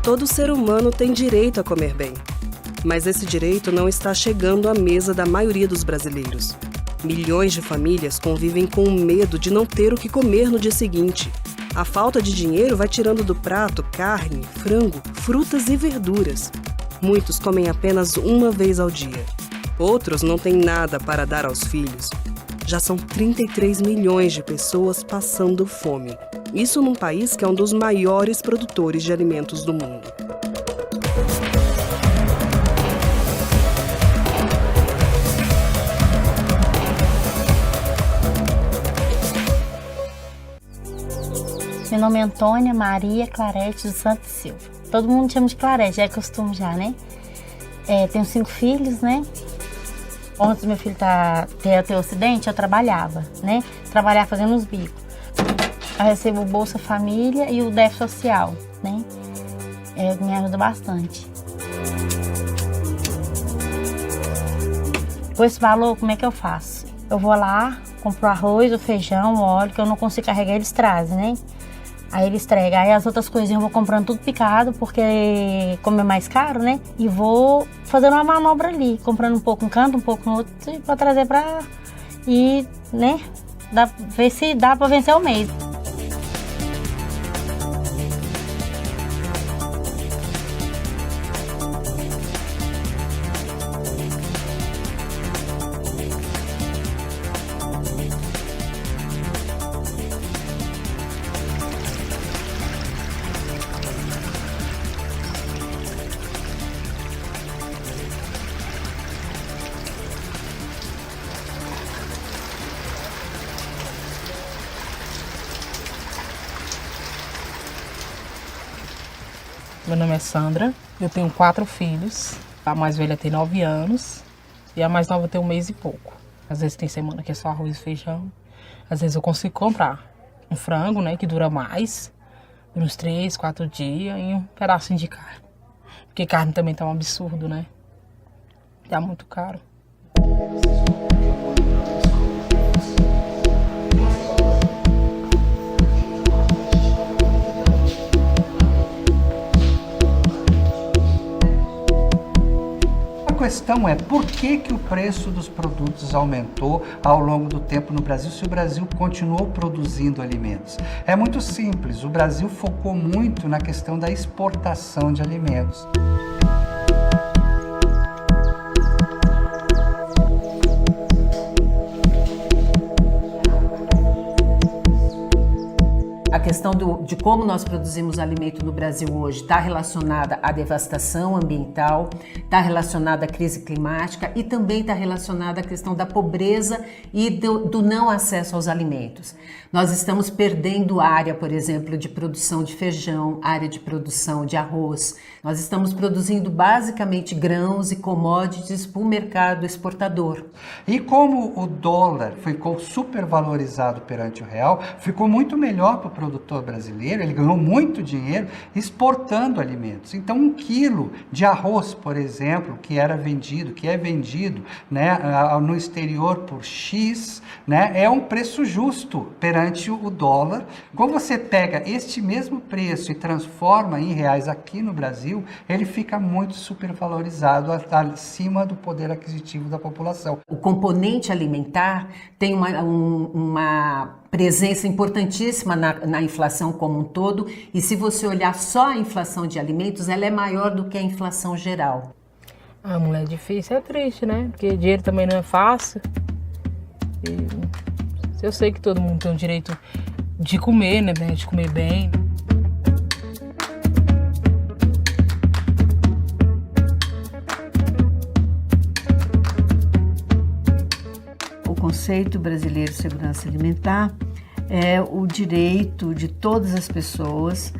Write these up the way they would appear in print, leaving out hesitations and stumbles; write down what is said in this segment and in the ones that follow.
Todo ser humano tem direito a comer bem. Mas esse direito não está chegando à mesa da maioria dos brasileiros. Milhões de famílias convivem com o medo de não ter o que comer no dia seguinte. A falta de dinheiro vai tirando do prato carne, frango, frutas e verduras. Muitos comem apenas uma vez ao dia. Outros não têm nada para dar aos filhos. Já são 33 milhões de pessoas passando fome. Isso num país que é um dos maiores produtores de alimentos do mundo. Meu nome é Antônia Maria Clarete dos Santos Silva. Todo mundo chama de Clarete, é costume já, né? Tenho 5 filhos, né? Antes do meu filho ter o acidente, eu trabalhava, né? Trabalhava fazendo os bicos. Eu recebo o Bolsa Família e o DF Social, né? Me ajuda bastante. Com esse valor, como é que eu faço? Eu vou lá, compro arroz, o feijão, o óleo, que eu não consigo carregar, eles trazem, né? Aí eles entregam. Aí as outras coisinhas eu vou comprando tudo picado, porque como é mais caro, né? E vou fazendo uma manobra ali, comprando um pouco um canto, um pouco no outro, para trazer para ir, né? Ver se dá para vencer o mês. Meu nome é Sandra, eu tenho 4 filhos, a mais velha tem 9 anos e a mais nova tem 1 mês e pouco. Às vezes tem semana que é só arroz e feijão, às vezes eu consigo comprar um frango, né, que dura mais, uns 3, 4 dias e um pedacinho de carne. Porque carne também tá um absurdo, né? Tá muito caro. A questão é por que o preço dos produtos aumentou ao longo do tempo no Brasil, se o Brasil continuou produzindo alimentos. É muito simples, o Brasil focou muito na questão da exportação de alimentos. A questão de como nós produzimos alimento no Brasil hoje está relacionada à devastação ambiental, está relacionada à crise climática e também está relacionada à questão da pobreza e do não acesso aos alimentos. Nós estamos perdendo área, por exemplo, de produção de feijão, área de produção de arroz. Nós estamos produzindo basicamente grãos e commodities para o mercado exportador. E como o dólar ficou supervalorizado perante o real, ficou muito melhor para o produtor brasileiro, ele ganhou muito dinheiro exportando alimentos. Então 1 quilo de arroz, por exemplo, que é vendido, né, no exterior por X, né, é um preço justo perante o dólar. Quando você pega este mesmo preço e transforma em reais aqui no Brasil, ele fica muito supervalorizado acima do poder aquisitivo da população. O componente alimentar tem uma presença importantíssima na inflação como um todo, e se você olhar só a inflação de alimentos, ela é maior do que a inflação geral. Ah, mulher, é difícil, é triste, né? Porque dinheiro também não é fácil. E eu sei que todo mundo tem o direito de comer, né? De comer bem. O conceito brasileiro de segurança alimentar é o direito de todas as pessoas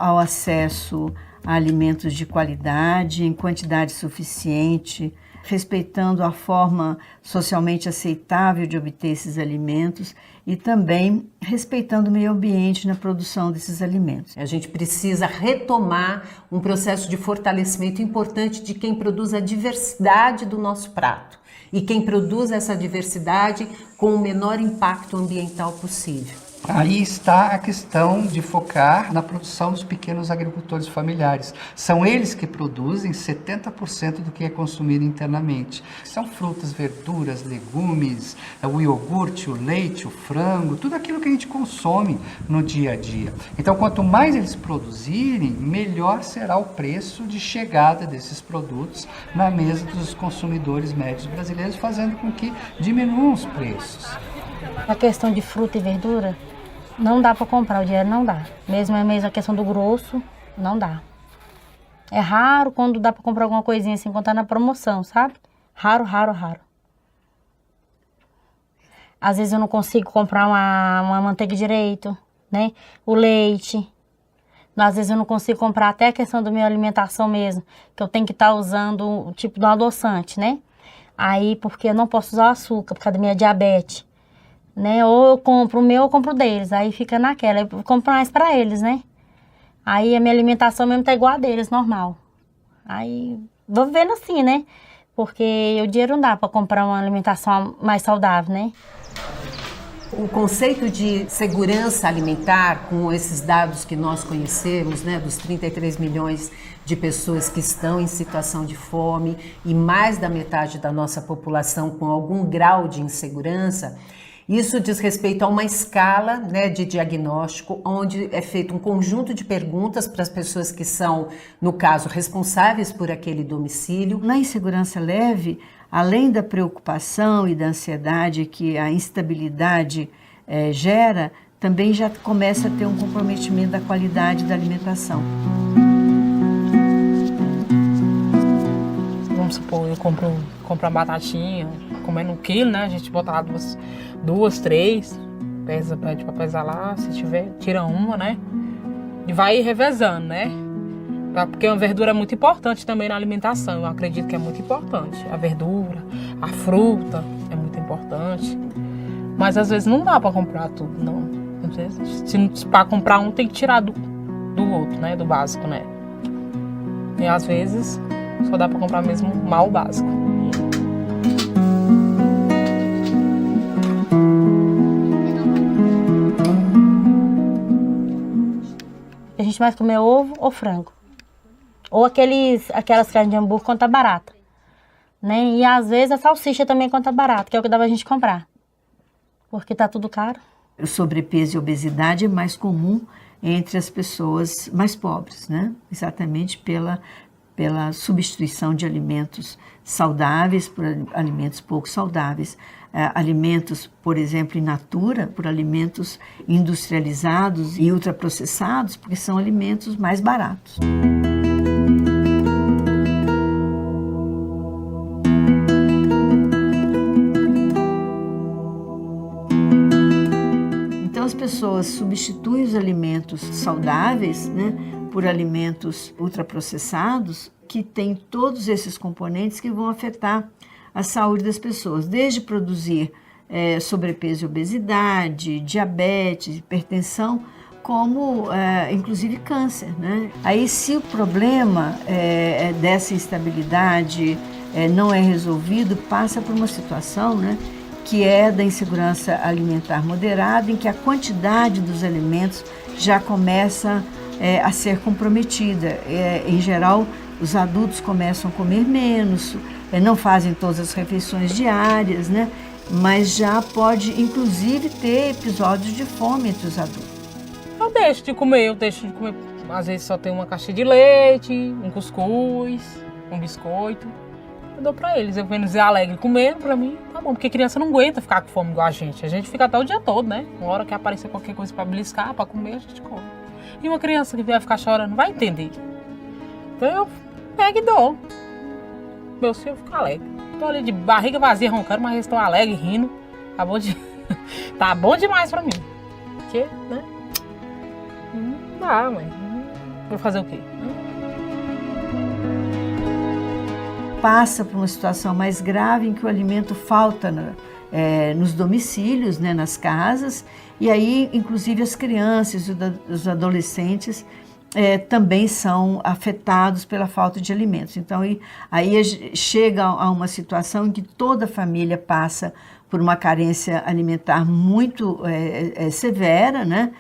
ao acesso a alimentos de qualidade, em quantidade suficiente, respeitando a forma socialmente aceitável de obter esses alimentos e também respeitando o meio ambiente na produção desses alimentos. A gente precisa retomar um processo de fortalecimento importante de quem produz a diversidade do nosso prato e quem produz essa diversidade com o menor impacto ambiental possível. Aí está a questão de focar na produção dos pequenos agricultores familiares. São eles que produzem 70% do que é consumido internamente. São frutas, verduras, legumes, o iogurte, o leite, o frango, tudo aquilo que a gente consome no dia a dia. Então, quanto mais eles produzirem, melhor será o preço de chegada desses produtos na mesa dos consumidores médios brasileiros, fazendo com que diminuam os preços. A questão de fruta e verdura, não dá para comprar, o dinheiro não dá. Mesmo a questão do grosso, não dá. É raro quando dá para comprar alguma coisinha assim, quando tá na promoção, sabe? Raro, raro, raro. Às vezes eu não consigo comprar uma manteiga direito, né? O leite. Às vezes eu não consigo comprar até a questão da minha alimentação mesmo, que eu tenho que estar usando o tipo de um adoçante, né? Aí, porque eu não posso usar açúcar, por causa da minha diabetes. Né? Ou eu compro o meu ou eu compro o deles, aí fica naquela, eu compro mais pra eles, né? Aí a minha alimentação mesmo tá igual a deles, normal. Aí vou vivendo assim, né? Porque o dinheiro não dá pra comprar uma alimentação mais saudável, né? O conceito de segurança alimentar, com esses dados que nós conhecemos, né, dos 33 milhões de pessoas que estão em situação de fome e mais da metade da nossa população com algum grau de insegurança, isso diz respeito a uma escala, né, de diagnóstico, onde é feito um conjunto de perguntas para as pessoas que são, no caso, responsáveis por aquele domicílio. Na insegurança leve, além da preocupação e da ansiedade que a instabilidade gera, também já começa a ter um comprometimento da qualidade da alimentação. Vamos supor, eu compro uma batatinha, comendo 1 quilo, né? A gente bota lá duas, 3, pede pra pesar lá, se tiver, tira uma, né? E vai revezando, né? Porque uma verdura é muito importante também na alimentação, eu acredito que é muito importante. A verdura, a fruta é muito importante. Mas às vezes não dá pra comprar tudo, não. Às vezes, se pra comprar um, tem que tirar do outro, né? Do básico, né? E às vezes só dá pra comprar mesmo mal o básico. A gente mais come ovo ou frango. Ou aquelas carnes de hambúrguer quando tá barata. Né? E às vezes a salsicha também quando tá barata, que é o que dá pra gente comprar. Porque tá tudo caro. O sobrepeso e obesidade é mais comum entre as pessoas mais pobres, né? Exatamente pela substituição de alimentos saudáveis por alimentos pouco saudáveis. Alimentos, por exemplo, in natura, por alimentos industrializados e ultraprocessados, porque são alimentos mais baratos. Então as pessoas substituem os alimentos saudáveis, né, por alimentos ultraprocessados que têm todos esses componentes que vão afetar a saúde das pessoas, desde produzir sobrepeso e obesidade, diabetes, hipertensão, como inclusive câncer, né? Aí se o problema dessa instabilidade não é resolvido, passa por uma situação, né, que é da insegurança alimentar moderada, em que a quantidade dos alimentos já começa a ser comprometida. Em geral, os adultos começam a comer menos, não fazem todas as refeições diárias, né? Mas já pode, inclusive, ter episódios de fome entre os adultos. Eu deixo de comer, às vezes só tem uma caixa de leite, um cuscuz, um biscoito. Eu dou pra eles, eu vendo eles alegre comendo, pra mim tá bom, porque criança não aguenta ficar com fome igual a gente fica até o dia todo, né? Uma hora que aparecer qualquer coisa pra beliscar, pra comer, a gente come. E uma criança que vai ficar chorando, vai entender. Então eu pego e dou. Meu filho fica alegre. Tô ali de barriga vazia roncando, mas eles estão alegres, rindo. Tá bom demais pra mim. Porque, né? Não dá, mãe. Vou fazer o quê? Passa por uma situação mais grave em que o alimento falta nos domicílios, né, nas casas, e aí, inclusive, as crianças e os adolescentes também são afetados pela falta de alimentos. Então, aí chega a uma situação em que toda a família passa por uma carência alimentar muito severa, né?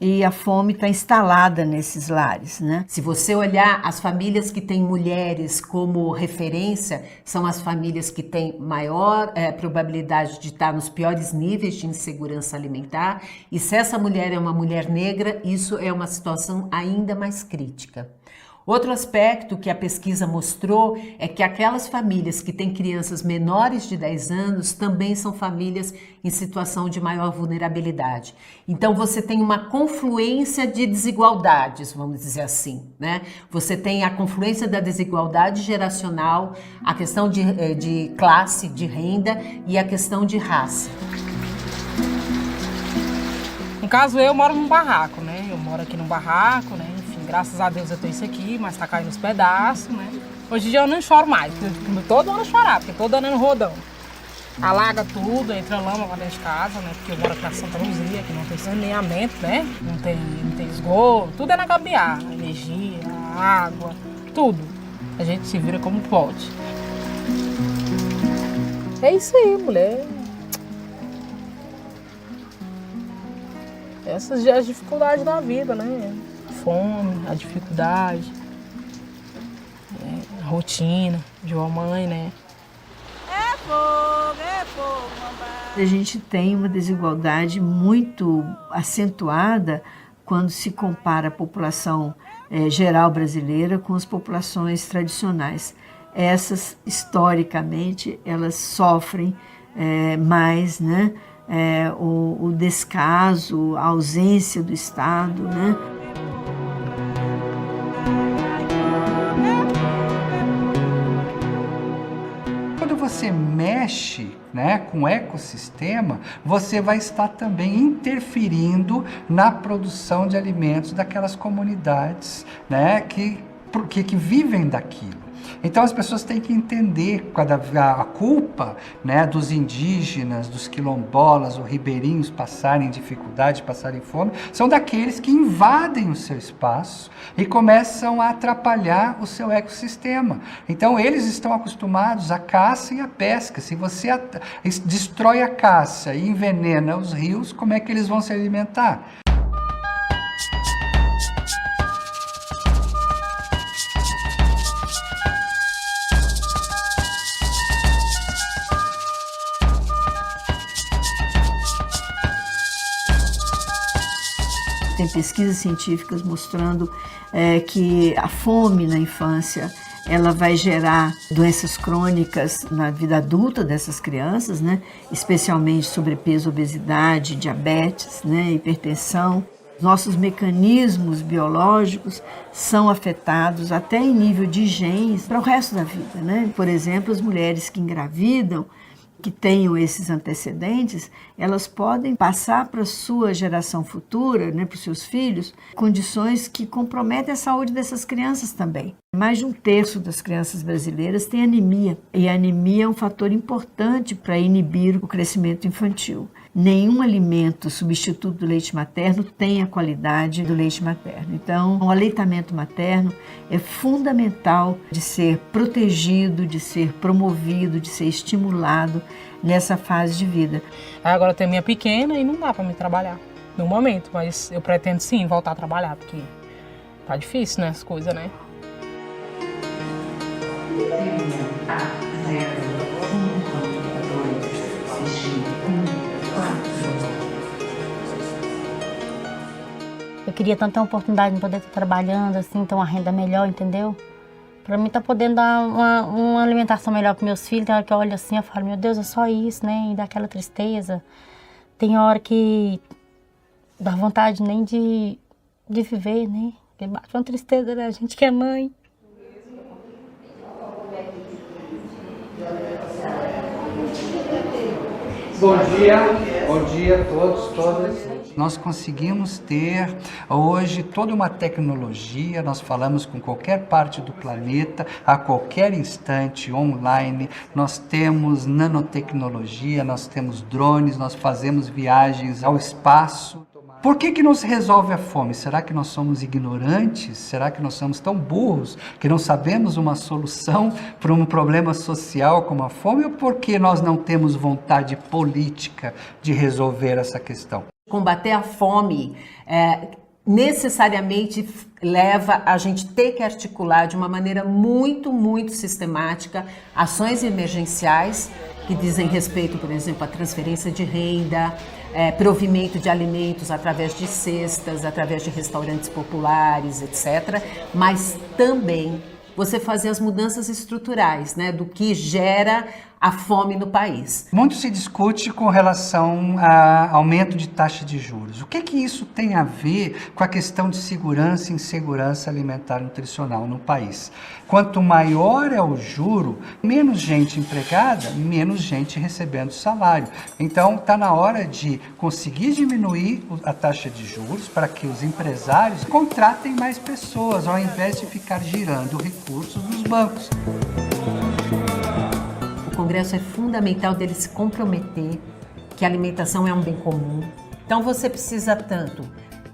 E a fome está instalada nesses lares, né? Se você olhar as famílias que têm mulheres como referência, são as famílias que têm maior probabilidade de estar nos piores níveis de insegurança alimentar. E se essa mulher é uma mulher negra, isso é uma situação ainda mais crítica. Outro aspecto que a pesquisa mostrou é que aquelas famílias que têm crianças menores de 10 anos também são famílias em situação de maior vulnerabilidade. Então você tem uma confluência de desigualdades, vamos dizer assim, né? Você tem a confluência da desigualdade geracional, a questão de classe, de renda e a questão de raça. No caso, eu moro num barraco, né? Eu moro aqui num barraco, né? Graças a Deus eu tenho isso aqui, mas tá caindo os pedaços, né? Hoje em dia eu não choro mais, porque todo ano eu chorar, porque todo ano é no rodão. Alaga tudo, entra lama pra dentro de casa, né? Porque eu moro aqui na Santa Luzia, que não tem saneamento, né? Não tem esgoto, tudo é na gambiarra. A energia, a água, tudo. A gente se vira como pode. É isso aí, mulher. Essas são as dificuldades da vida, né? Fome, a dificuldade, a rotina de uma mãe, né? A gente tem uma desigualdade muito acentuada quando se compara a população geral brasileira com as populações tradicionais. Essas, historicamente, elas sofrem mais, né? O descaso, a ausência do Estado, né? Você mexe, né, com o ecossistema, você vai estar também interferindo na produção de alimentos daquelas comunidades, né, que vivem daquilo. Então as pessoas têm que entender a culpa, né, dos indígenas, dos quilombolas, os ribeirinhos passarem dificuldade, passarem fome, são daqueles que invadem o seu espaço e começam a atrapalhar o seu ecossistema. Então eles estão acostumados à caça e à pesca. Se você destrói a caça e envenena os rios, como é que eles vão se alimentar? Tem pesquisas científicas mostrando que a fome na infância ela vai gerar doenças crônicas na vida adulta dessas crianças, né? Especialmente sobrepeso, obesidade, diabetes, né? Hipertensão. Nossos mecanismos biológicos são afetados até em nível de genes para o resto da vida, né? Por exemplo, as mulheres que engravidam, que tenham esses antecedentes, elas podem passar para a sua geração futura, né, para os seus filhos, condições que comprometem a saúde dessas crianças também. Mais de 1/3 das crianças brasileiras tem anemia, e a anemia é um fator importante para inibir o crescimento infantil. Nenhum alimento substituto do leite materno tem a qualidade do leite materno. Então, o aleitamento materno é fundamental de ser protegido, de ser promovido, de ser estimulado nessa fase de vida. Agora eu tenho minha pequena e não dá para me trabalhar no momento, mas eu pretendo sim voltar a trabalhar, porque tá difícil, né, as coisas, né? Eu queria tanto ter uma oportunidade de poder estar trabalhando, assim, ter uma renda melhor, entendeu? Para mim tá podendo dar uma alimentação melhor para meus filhos. Tem hora que eu olho assim, eu falo, meu Deus, é só isso, né? E dá aquela tristeza. Tem hora que dá vontade nem de viver, né? Porque bate uma tristeza da gente que é mãe. Bom dia a todos, todas. Nós conseguimos ter hoje toda uma tecnologia, nós falamos com qualquer parte do planeta, a qualquer instante, online, nós temos nanotecnologia, nós temos drones, nós fazemos viagens ao espaço. Por que não se resolve a fome? Será que nós somos ignorantes? Será que nós somos tão burros que não sabemos uma solução para um problema social como a fome? Ou porque nós não temos vontade política de resolver essa questão? Combater a fome necessariamente leva a gente ter que articular de uma maneira muito, muito sistemática ações emergenciais que dizem respeito, por exemplo, à transferência de renda, provimento de alimentos através de cestas, através de restaurantes populares, etc. Mas também você fazer as mudanças estruturais, né, do que gera a fome no país. Muito se discute com relação a aumento de taxa de juros. O que isso tem a ver com a questão de segurança e insegurança alimentar e nutricional no país? Quanto maior é o juro, menos gente empregada, menos gente recebendo salário. Então, está na hora de conseguir diminuir a taxa de juros para que os empresários contratem mais pessoas, ao invés de ficar girando recursos nos bancos. O Congresso é fundamental dele se comprometer que a alimentação é um bem comum. Então você precisa tanto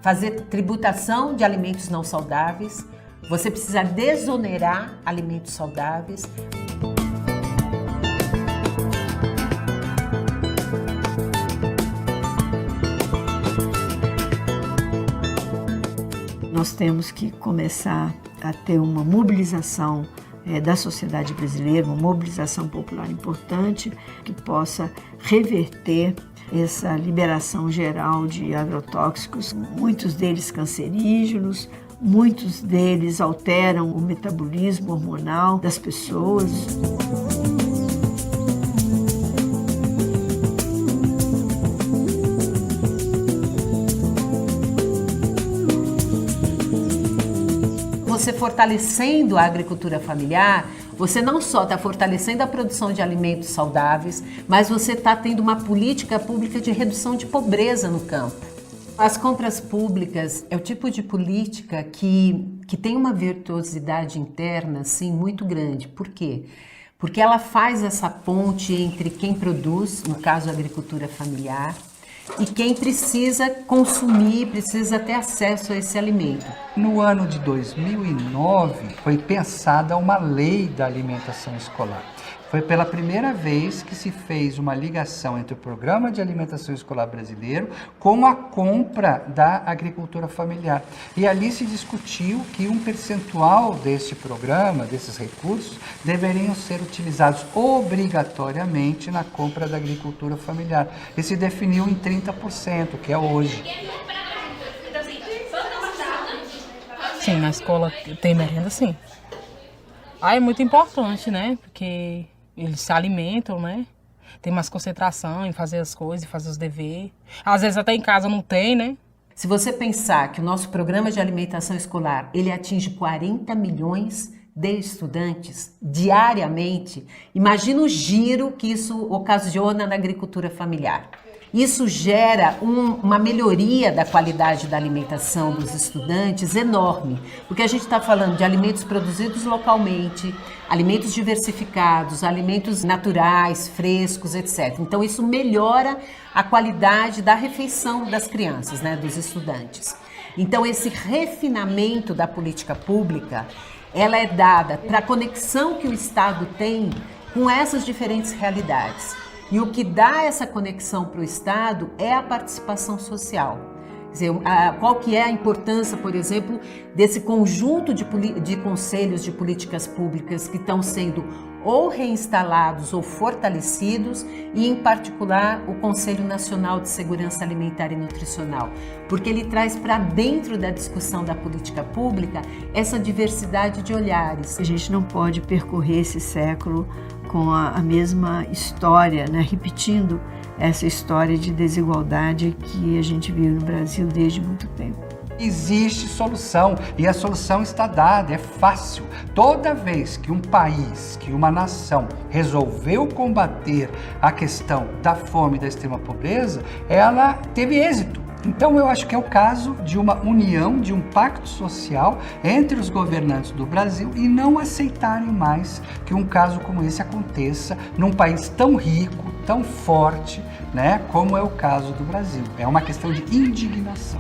fazer tributação de alimentos não saudáveis, você precisa desonerar alimentos saudáveis. Nós temos que começar a ter uma mobilização da sociedade brasileira, uma mobilização popular importante que possa reverter essa liberação geral de agrotóxicos, muitos deles cancerígenos, muitos deles alteram o metabolismo hormonal das pessoas. Você fortalecendo a agricultura familiar, você não só está fortalecendo a produção de alimentos saudáveis, mas você está tendo uma política pública de redução de pobreza no campo. As compras públicas é o tipo de política que tem uma virtuosidade interna assim, muito grande. Por quê? Porque ela faz essa ponte entre quem produz, no caso a agricultura familiar, e quem precisa consumir, precisa ter acesso a esse alimento. No ano de 2009, foi pensada uma lei da alimentação escolar. Foi pela primeira vez que se fez uma ligação entre o Programa de Alimentação Escolar Brasileiro com a compra da agricultura familiar. E ali se discutiu que um percentual deste programa, desses recursos, deveriam ser utilizados obrigatoriamente na compra da agricultura familiar. E se definiu em 30%, que é hoje. Sim, na escola tem merenda, sim. É muito importante, né? Porque eles se alimentam, né? Tem mais concentração em fazer as coisas, em fazer os deveres. Às vezes até em casa não tem, né? Se você pensar que o nosso programa de alimentação escolar, ele atinge 40 milhões de estudantes diariamente, imagina o giro que isso ocasiona na agricultura familiar. Isso gera uma melhoria da qualidade da alimentação dos estudantes enorme, porque a gente está falando de alimentos produzidos localmente, alimentos diversificados, alimentos naturais, frescos, etc. Então isso melhora a qualidade da refeição das crianças, né, dos estudantes. Então esse refinamento da política pública, ela é dada para a conexão que o Estado tem com essas diferentes realidades. E o que dá essa conexão para o Estado é a participação social. Quer dizer, qual que é a importância, por exemplo, desse conjunto de conselhos de políticas públicas que estão sendo ou reinstalados ou fortalecidos, e em particular o Conselho Nacional de Segurança Alimentar e Nutricional, porque ele traz para dentro da discussão da política pública essa diversidade de olhares. A gente não pode percorrer esse século com a mesma história, né? Repetindo essa história de desigualdade que a gente vive no Brasil desde muito tempo. Existe solução e a solução está dada, é fácil. Toda vez que um país, que uma nação resolveu combater a questão da fome e da extrema pobreza, ela teve êxito. Então eu acho que é o caso de uma união, de um pacto social entre os governantes do Brasil e não aceitarem mais que um caso como esse aconteça num país tão rico, tão forte, né, como é o caso do Brasil. É uma questão de indignação.